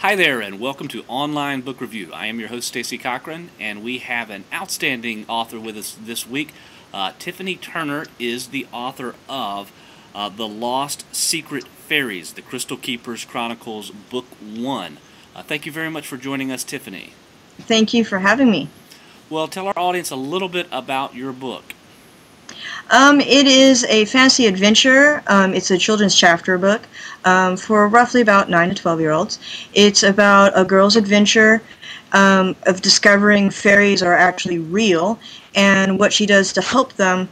Hi there, and welcome to Online Book Review. I am your host, Stacey Cochran, and we have an outstanding author with us this week. Tiffany Turner is the author of The Lost Secret Fairies, The Crystal Keepers Chronicles, Book 1. Thank you very much for joining us, Tiffany. Thank you for having me. Well, tell our audience a little bit about your book. It is a fantasy adventure. It's a children's chapter book for roughly about 9 to 12-year-olds. It's about a girl's adventure of discovering fairies are actually real and what she does to help them.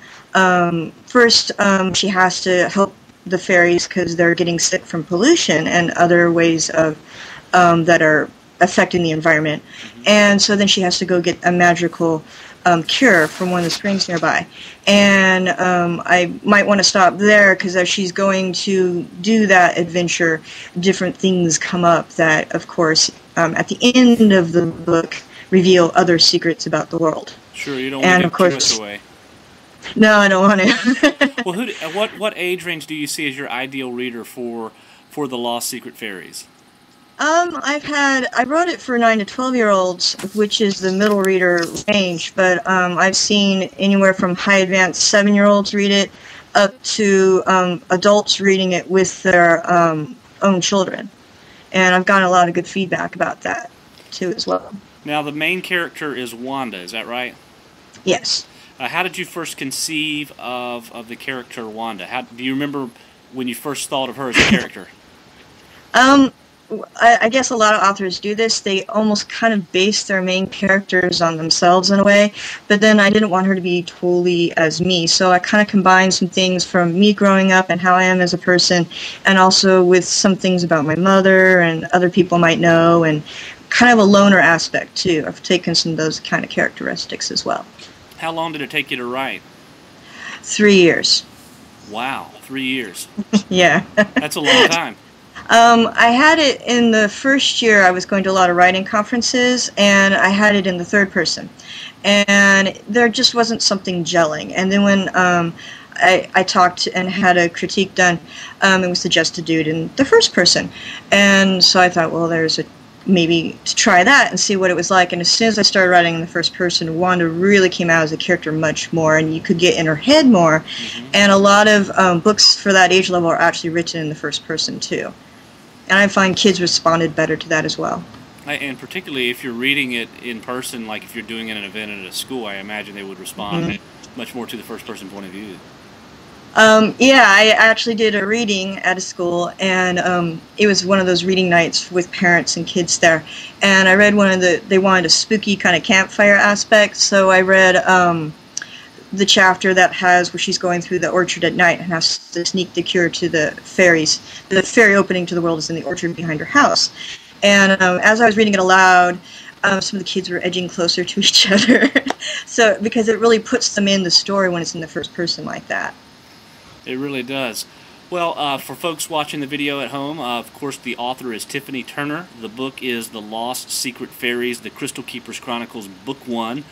First, she has to help the fairies because they're getting sick from pollution and other ways of that are affecting the environment. And so then she has to go get a magical cure from one of the springs nearby. And I might want to stop there because as she's going to do that adventure, different things come up that, of course, at the end of the book, reveal other secrets about the world. Sure, you don't want to give too much away. No, I don't want to. Well, what age range do you see as your ideal reader for The Lost Secret Fairies? I wrote it for 9 to 12-year-olds, which is the middle reader range, but I've seen anywhere from high advanced 7-year-olds read it up to adults reading it with their own children. And I've gotten a lot of good feedback about that, too, as well. Now, the main character is Wanda, is that right? Yes. How did you first conceive of the character Wanda? Do you remember when you first thought of her as a character? I guess a lot of authors do this. They almost kind of base their main characters on themselves in a way, but then I didn't want her to be totally as me, so I kind of combined some things from me growing up and how I am as a person, and also with some things about my mother and other people might know, and kind of a loner aspect too. I've taken some of those kind of characteristics as well. How long did it take you to write? 3 years. Wow, 3 years. Yeah. That's a long time. I had it in the first year. I was going to a lot of writing conferences, and I had it in the third person. And there just wasn't something gelling. And then when I talked and had a critique done, it was suggested to do it in the first person. And so I thought, well, there's maybe to try that and see what it was like. And as soon as I started writing in the first person, Wanda really came out as a character much more, and you could get in her head more. And a lot of books for that age level are actually written in the first person too. And I find kids responded better to that as well. And particularly if you're reading it in person, like if you're doing an event at a school, I imagine they would respond much more to the first person point of view. Yeah, I actually did a reading at a school, and it was one of those reading nights with parents and kids there. And I read they wanted a spooky kind of campfire aspect, so I read the chapter that has where she's going through the orchard at night and has to sneak the cure to the fairies. The fairy opening to the world is in the orchard behind her house. And as I was reading it aloud, some of the kids were edging closer to each other. So because it really puts them in the story when it's in the first person like that. It really does. Well, for folks watching the video at home, of course, the author is Tiffany Turner. The book is The Lost Secret Fairies, The Crystal Keepers Chronicles, Book 1.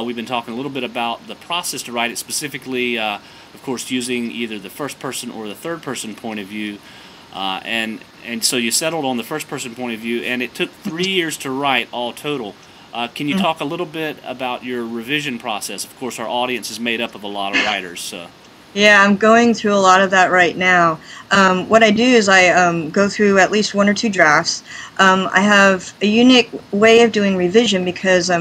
We've been talking a little bit about the process to write it, specifically, of course, using either the first person or the third person point of view. And so you settled on the first person point of view, and it took 3 years to write all total. Can you talk a little bit about your revision process? Of course, our audience is made up of a lot of writers, so... Yeah, I'm going through a lot of that right now. What I do is I go through at least 1 or 2 drafts. I have a unique way of doing revision because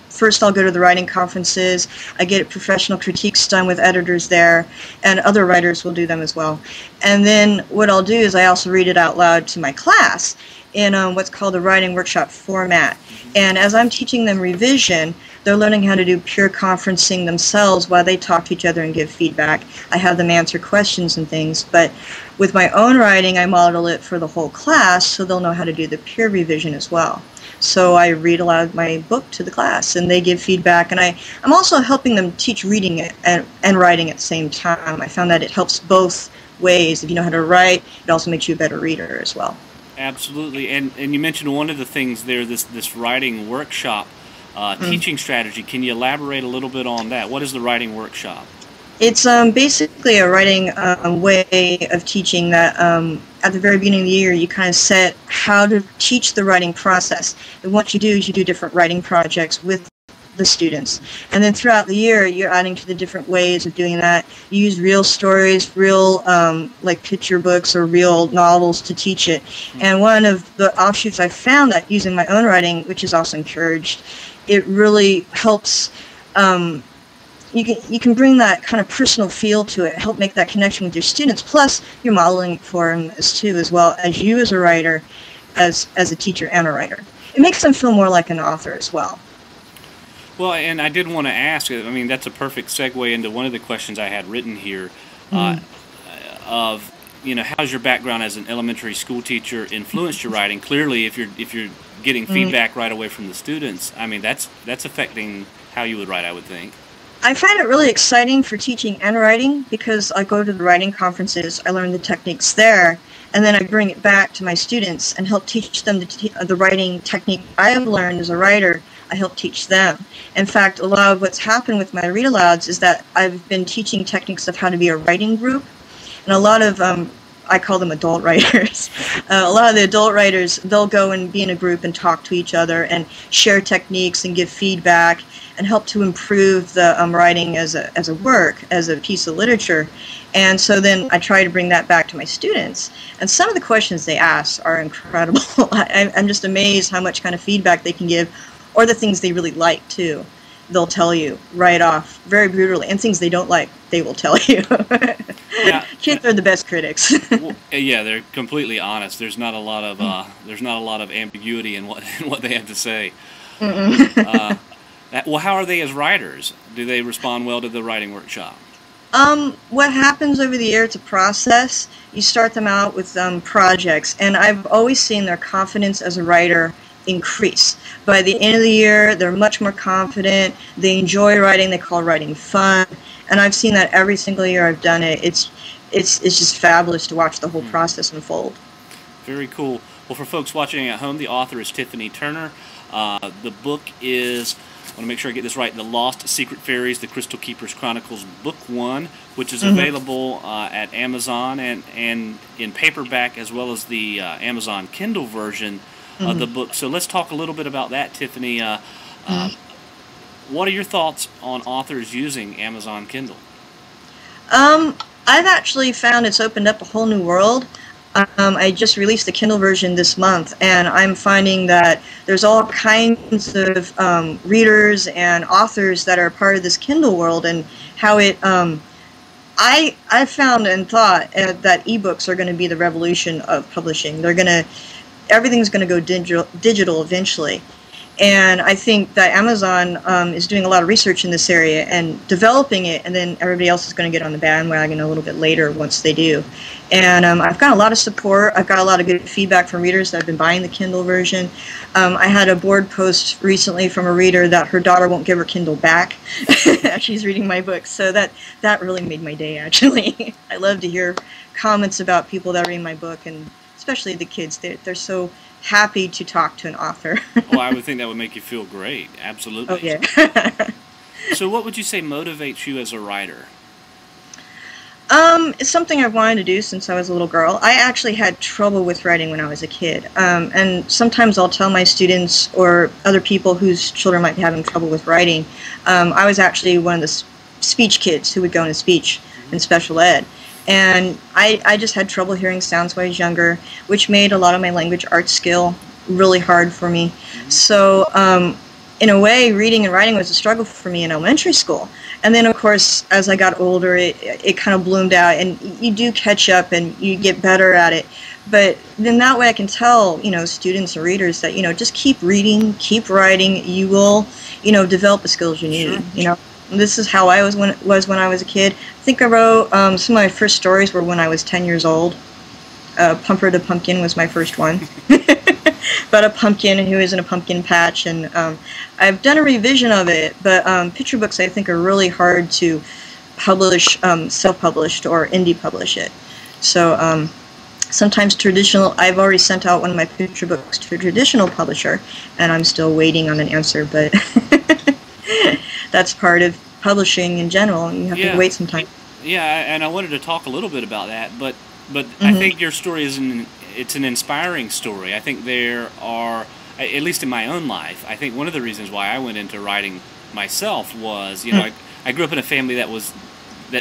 first I'll go to the writing conferences, I get professional critiques done with editors there, and other writers will do them as well. And then what I'll do is I also read it out loud to my class in what's called a writing workshop format. And as I'm teaching them revision, they're learning how to do pure conferencing themselves while they talk to each other and give feedback. I have them answer questions and things, but with my own writing, I model it for the whole class so they'll know how to do the peer revision as well. So I read aloud my book to the class, and they give feedback, and I'm also helping them teach reading it and writing at the same time. I found that it helps both ways. If you know how to write, it also makes you a better reader as well. Absolutely, and you mentioned one of the things there, this writing workshop teaching strategy. Can you elaborate a little bit on that? What is the writing workshop? It's basically a writing way of teaching that at the very beginning of the year, you kind of set how to teach the writing process. And what you do is you do different writing projects with the students. And then throughout the year, you're adding to the different ways of doing that. You use real stories, real like picture books or real novels to teach it. And one of the offshoots I found that using my own writing, which is also encouraged, it really helps. You can bring that kind of personal feel to it, help make that connection with your students. Plus, you're modeling for them as well as you as a writer, as a teacher and a writer. It makes them feel more like an author as well. Well, and I did want to ask, I mean, that's a perfect segue into one of the questions I had written here of, you know, how's your background as an elementary school teacher influenced your writing? Clearly, if you're getting feedback right away from the students, I mean, that's affecting how you would write, I would think. I find it really exciting for teaching and writing because I go to the writing conferences, I learn the techniques there, and then I bring it back to my students and help teach them the writing technique I have learned as a writer. I help teach them. In fact, a lot of what's happened with my read-alouds is that I've been teaching techniques of how to be a writing group, and a lot of I call them adult writers. A lot of the adult writers, they'll go and be in a group and talk to each other and share techniques and give feedback and help to improve the writing as a work, as a piece of literature. And so then I try to bring that back to my students. And some of the questions they ask are incredible. I'm just amazed how much kind of feedback they can give, or the things they really like too. They'll tell you right off, very brutally, and things they don't like, they will tell you. Yeah, kids are the best critics. Well, yeah, they're completely honest. There's not a lot of ambiguity in what they have to say. Well, how are they as writers? Do they respond well to the writing workshop? What happens over the year, it's a process. You start them out with projects, and I've always seen their confidence as a writer increase. By the end of the year, they're much more confident. They enjoy writing. They call writing fun, and I've seen that every single year I've done it. It's just fabulous to watch the whole process unfold. Very cool. Well, for folks watching at home, the author is Tiffany Turner. The book is, I want to make sure I get this right, The Lost Secret Fairies, The Crystal Keepers Chronicles, Book 1, which is available at Amazon and in paperback, as well as the Amazon Kindle version of the book. So let's talk a little bit about that, Tiffany. What are your thoughts on authors using Amazon Kindle? I've actually found it's opened up a whole new world. I just released the Kindle version this month, and I'm finding that there's all kinds of readers and authors that are part of this Kindle world, and how it I found and thought that ebooks are going to be the revolution of publishing. Everything's going to go digital eventually. And I think that Amazon is doing a lot of research in this area and developing it, and then everybody else is going to get on the bandwagon a little bit later once they do. And I've got a lot of support. I've got a lot of good feedback from readers that have been buying the Kindle version. I had a board post recently from a reader that her daughter won't give her Kindle back as she's reading my book. So that really made my day, actually. I love to hear comments about people that read my book, and especially the kids. They're so happy to talk to an author. Well, I would think that would make you feel great. Absolutely. Oh, yeah. So what would you say motivates you as a writer? It's something I've wanted to do since I was a little girl. I actually had trouble with writing when I was a kid. And sometimes I'll tell my students or other people whose children might be having trouble with writing, I was actually one of the speech kids who would go into speech in special ed. And I just had trouble hearing sounds when I was younger, which made a lot of my language arts skill really hard for me. So in a way, reading and writing was a struggle for me in elementary school. And then, of course, as I got older, it kind of bloomed out, and you do catch up and you get better at it. But then that way I can tell, students and readers that, just keep reading, keep writing. You will, develop the skills you need, Sure. This is how I was when I was a kid. I think I wrote some of my first stories were when I was 10 years old. Pumper the Pumpkin was my first one. About a pumpkin who is in a pumpkin patch, and I've done a revision of it, but picture books I think are really hard to publish, self-published or indie publish it. So sometimes traditional, I've already sent out one of my picture books to a traditional publisher, and I'm still waiting on an answer, but that's part of publishing in general. You have to wait some time. Yeah, and I wanted to talk a little bit about that, but But I think your story is it's an inspiring story. I think there are, at least in my own life, I think one of the reasons why I went into writing myself was, you know, I grew up in a family that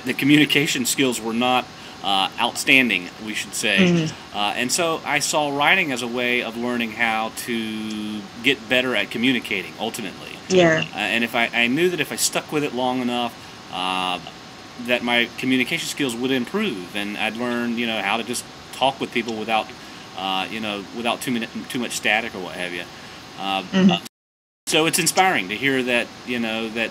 the communication skills were not outstanding, we should say. And so I saw writing as a way of learning how to get better at communicating, ultimately. Yeah. And if I knew that if I stuck with it long enough, that my communication skills would improve, and I'd learn, you know, how to just talk with people without, you know, without too much static or what have you. So it's inspiring to hear that, you know, that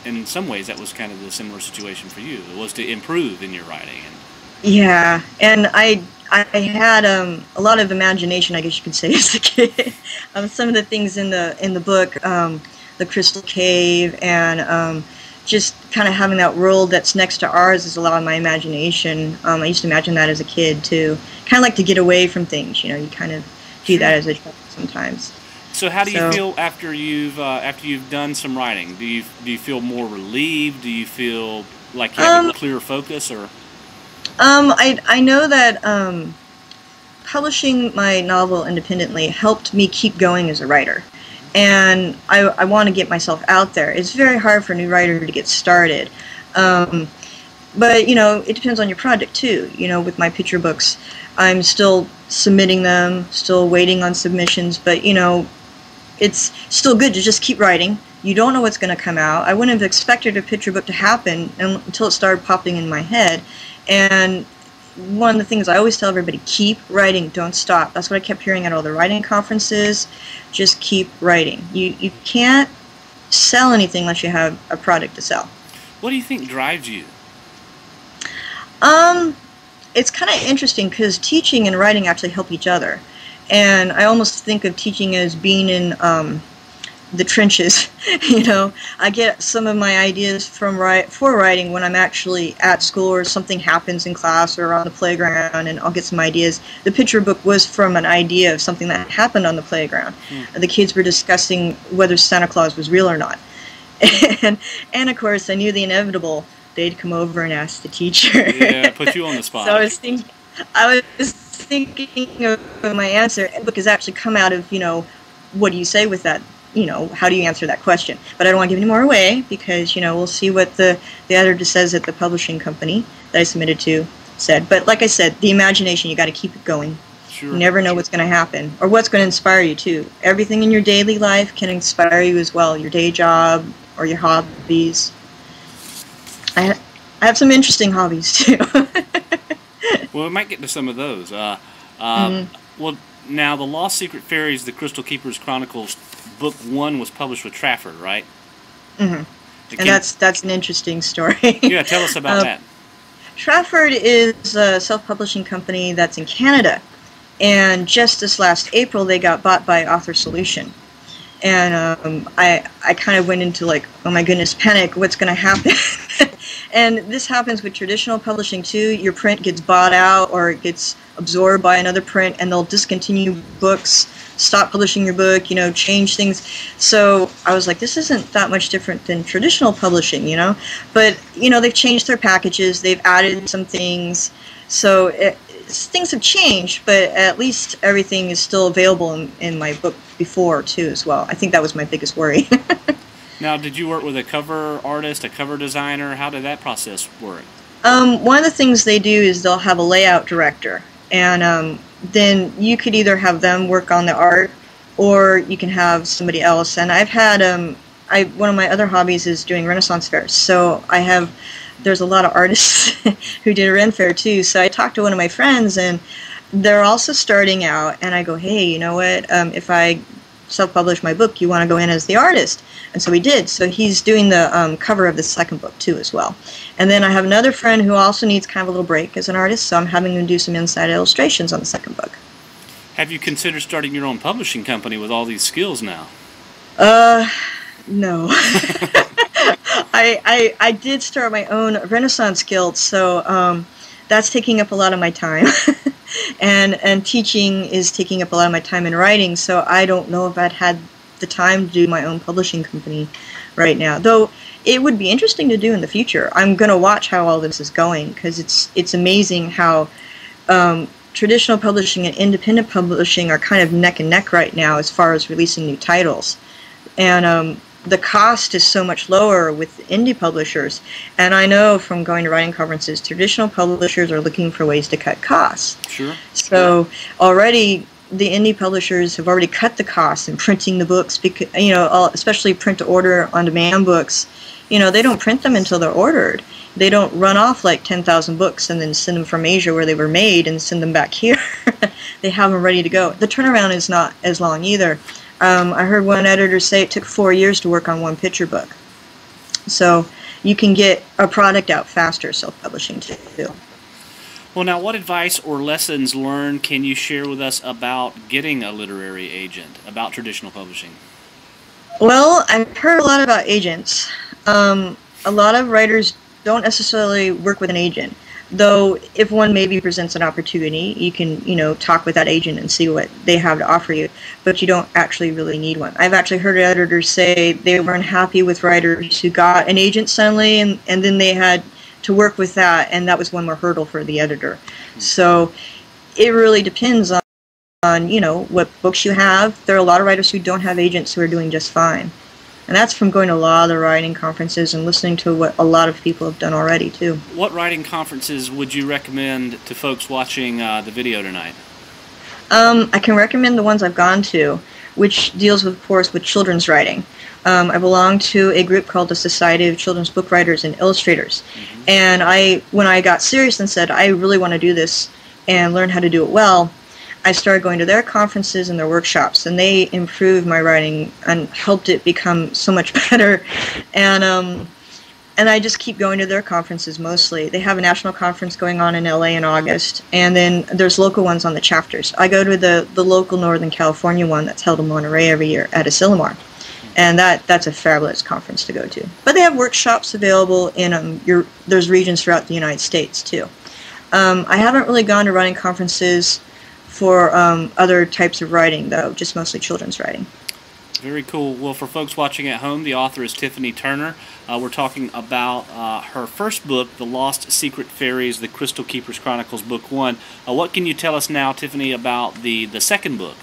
in some ways that was kind of the similar situation for you. It was to improve in your writing. Yeah, and I had a lot of imagination, I guess you could say, as a kid. Some of the things in the book, the Crystal Cave, and just kind of having that world that's next to ours is a lot of my imagination. I used to imagine that as a kid too. Kind of like to get away from things, you know. You kind of do that as a child sometimes. So how do you feel after you've done some writing? Do you feel more relieved? Do you feel like you have a clearer focus, or? I know that publishing my novel independently helped me keep going as a writer. And I want to get myself out there. It's very hard for a new writer to get started. But, you know, it depends on your project, too. You know, with my picture books, I'm still submitting them, still waiting on submissions. But, you know, it's still good to just keep writing. You don't know what's going to come out. I wouldn't have expected a picture book to happen until it started popping in my head. And one of the things I always tell everybody, keep writing, don't stop. That's what I kept hearing at all the writing conferences. Just keep writing. You can't sell anything unless you have a product to sell. What do you think drives you? It's kind of interesting because teaching and writing actually help each other. And I almost think of teaching as being in the trenches. You know, I get some of my ideas for writing when I'm actually at school, or something happens in class or on the playground, and I'll get some ideas. The picture book was from an idea of something that happened on the playground. The kids were discussing whether Santa Claus was real or not. And of course, I knew the inevitable. They'd come over and ask the teacher. Yeah, put you on the spot. So I was thinking of my answer. The book has actually come out of, you know, what do you say with that? You know, how do you answer that question? But I don't want to give any more away because, you know, we'll see what the editor says at the publishing company that I submitted to said. But like I said, the imagination, you got to keep it going. Sure. You never know what's going to happen or what's going to inspire you too. Everything in your daily life can inspire you as well. Your day job or your hobbies. I have some interesting hobbies too. Well, we might get to some of those. Well, now the Lost Secret Fairies, the Crystal Keepers Chronicles, Book 1 was published with Trafford, right? And that's an interesting story. Yeah, tell us about that. Trafford is a self-publishing company that's in Canada, and just this last April they got bought by Author Solution. And I kind of went into like, oh my goodness, panic, what's going to happen? And this happens with traditional publishing too. Your print gets bought out or it gets absorbed by another print, and they'll discontinue books, stop publishing your book, you know, change things. So I was like, this isn't that much different than traditional publishing, you know. But, you know, they've changed their packages, they've added some things. So things have changed, but at least everything is still available in my book before too as well. I think that was my biggest worry. Now, did you work with a cover artist, a cover designer? How did that process work? One of the things they do is they'll have a layout director, and then you could either have them work on the art, or you can have somebody else. And I've had one of my other hobbies is doing Renaissance fairs, so there's a lot of artists who did a Ren fair too. So I talked to one of my friends, and they're also starting out, and I go, hey, you know what? If I self-publish my book, you want to go in as the artist? And so we did. So he's doing the cover of the second book too as well. And then I have another friend who also needs kind of a little break as an artist, so I'm having him do some inside illustrations on the second book. Have you considered starting your own publishing company with all these skills now? No. I did start my own Renaissance Guild, so that's taking up a lot of my time. and teaching is taking up a lot of my time in writing, so I don't know if I'd had the time to do my own publishing company right now. Though it would be interesting to do in the future. I'm going to watch how all this is going, because it's amazing how traditional publishing and independent publishing are kind of neck and neck right now as far as releasing new titles. And the cost is so much lower with indie publishers. And I know from going to writing conferences, traditional publishers are looking for ways to cut costs. Sure. So already the indie publishers have already cut the costs in printing the books, because, you know, especially print to order on demand books. You know, they don't print them until they're ordered. They don't run off like 10,000 books and then send them from Asia where they were made and send them back here. They have them ready to go. The turnaround is not as long either. I heard one editor say it took 4 years to work on one picture book. So you can get a product out faster self-publishing too. Well, now, what advice or lessons learned can you share with us about getting a literary agent, about traditional publishing? Well, I've heard a lot about agents. A lot of writers don't necessarily work with an agent, though if one maybe presents an opportunity, you can, you know, talk with that agent and see what they have to offer you, but you don't actually really need one. I've actually heard editors say they were unhappy with writers who got an agent suddenly, and then they had to work with that, and that was one more hurdle for the editor. So it really depends on, you know, what books you have. There are a lot of writers who don't have agents who are doing just fine. And that's from going to a lot of the writing conferences and listening to what a lot of people have done already, too. What writing conferences would you recommend to folks watching the video tonight? I can recommend the ones I've gone to, which deals, of course, with children's writing. I belong to a group called the Society of Children's Book Writers and Illustrators. And when I got serious and said, I really want to do this and learn how to do it well, I started going to their conferences and their workshops, and they improved my writing and helped it become so much better. And I just keep going to their conferences mostly. They have a national conference going on in LA in August, and then there's local ones on the chapters. I go to the local Northern California one that's held in Monterey every year at Asilomar, and that's a fabulous conference to go to. But they have workshops available in there's regions throughout the United States too. I haven't really gone to writing conferences for other types of writing, though, just mostly children's writing. Very cool. Well, for folks watching at home, the author is Tiffany Turner. We're talking about her first book, The Lost Secret Fairies, The Crystal Keepers Chronicles, Book 1. What can you tell us now, Tiffany, about the second book?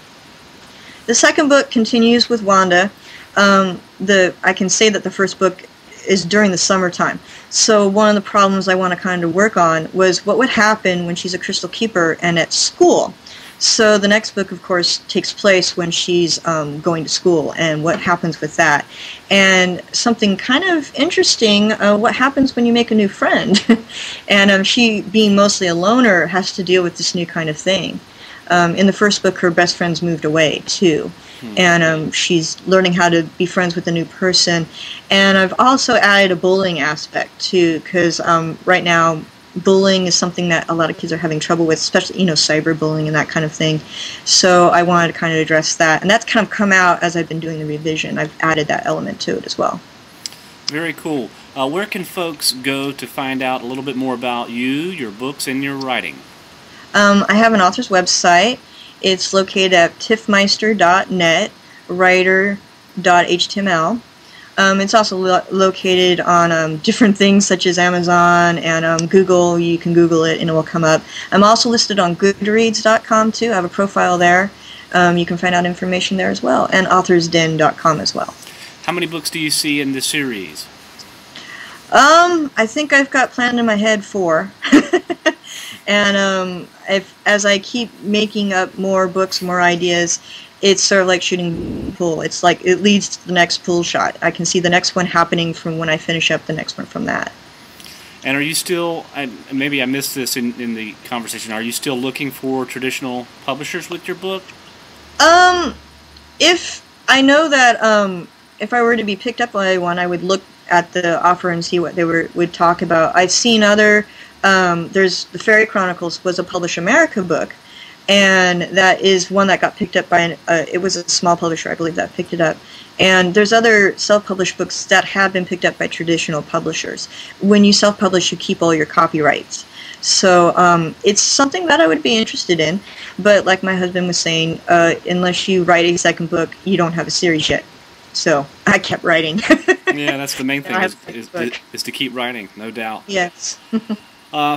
The second book continues with Wanda. I can say that the first book is during the summertime. So one of the problems I want to kind of work on was what would happen when she's a crystal keeper and at school. So the next book, of course, takes place when she's going to school and what happens with that. And something kind of interesting, what happens when you make a new friend. And she, being mostly a loner, has to deal with this new kind of thing. In the first book, her best friends moved away, too. And she's learning how to be friends with a new person. And I've also added a bullying aspect, too, because right now, bullying is something that a lot of kids are having trouble with, especially, you know, cyberbullying and that kind of thing. So I wanted to kind of address that. And that's kind of come out as I've been doing the revision. I've added that element to it as well. Very cool. Where can folks go to find out a little bit more about you, your books, and your writing? I have an author's website. It's located at tiffmeister.net, writer.html. It's also located on different things such as Amazon and Google. You can Google it and it will come up. I'm also listed on Goodreads.com too. I have a profile there. You can find out information there as well, and authorsden.com as well. How many books do you see in the series? I think I've got planned in my head 4. And as I keep making up more books, more ideas, it's sort of like shooting pool. It's like it leads to the next pool shot. I can see the next one happening from when I finish up the next one from that. And are you still, maybe I missed this in the conversation, are you still looking for traditional publishers with your book? If I know that if I were to be picked up by one, I would look at the offer and see what they would talk about. I've seen other, there's the Fairy Chronicles was a Publish America book, and that is one that got picked up by it was a small publisher, I believe, that picked it up. And there's other self-published books that have been picked up by traditional publishers. When you self-publish, you keep all your copyrights. So it's something that I would be interested in, but like my husband was saying, unless you write a second book, you don't have a series yet. So I kept writing. Yeah, that's the main thing, is to keep writing, no doubt. Yes.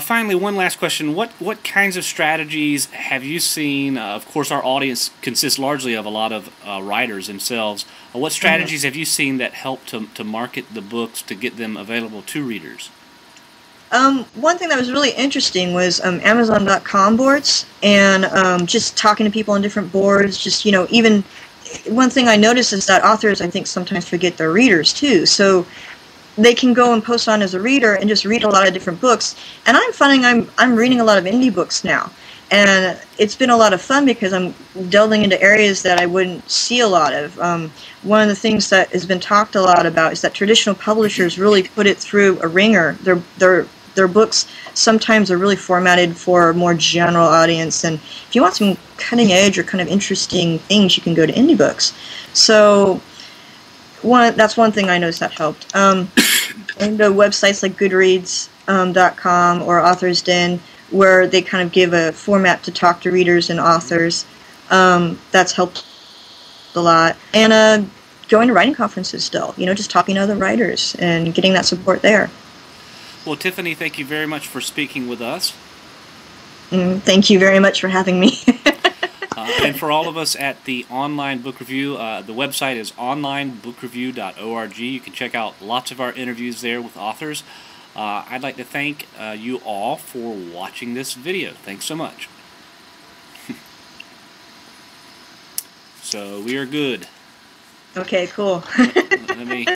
Finally, one last question. What kinds of strategies have you seen? Of course, our audience consists largely of a lot of writers themselves. What strategies have you seen that help to market the books to get them available to readers? One thing that was really interesting was Amazon.com boards, and just talking to people on different boards. Just, even one thing I noticed is that authors, I think, sometimes forget their readers too. So they can go and post on as a reader and just read a lot of different books. And I'm finding I'm reading a lot of indie books now, and it's been a lot of fun because I'm delving into areas that I wouldn't see a lot of. One of the things that has been talked a lot about is that traditional publishers really put it through a ringer. Their books sometimes are really formatted for a more general audience, and if you want some cutting edge or kind of interesting things, you can go to indie books. So that's one thing I noticed that helped. And the websites like Goodreads.com or Author's Den, where they kind of give a format to talk to readers and authors, that's helped a lot. And going to writing conferences still, just talking to other writers and getting that support there. Well, Tiffany, thank you very much for speaking with us. Thank you very much for having me. And for all of us at the Online Book Review, the website is onlinebookreview.org. You can check out lots of our interviews there with authors. I'd like to thank you all for watching this video. Thanks so much. So we are good. Okay, cool. Let me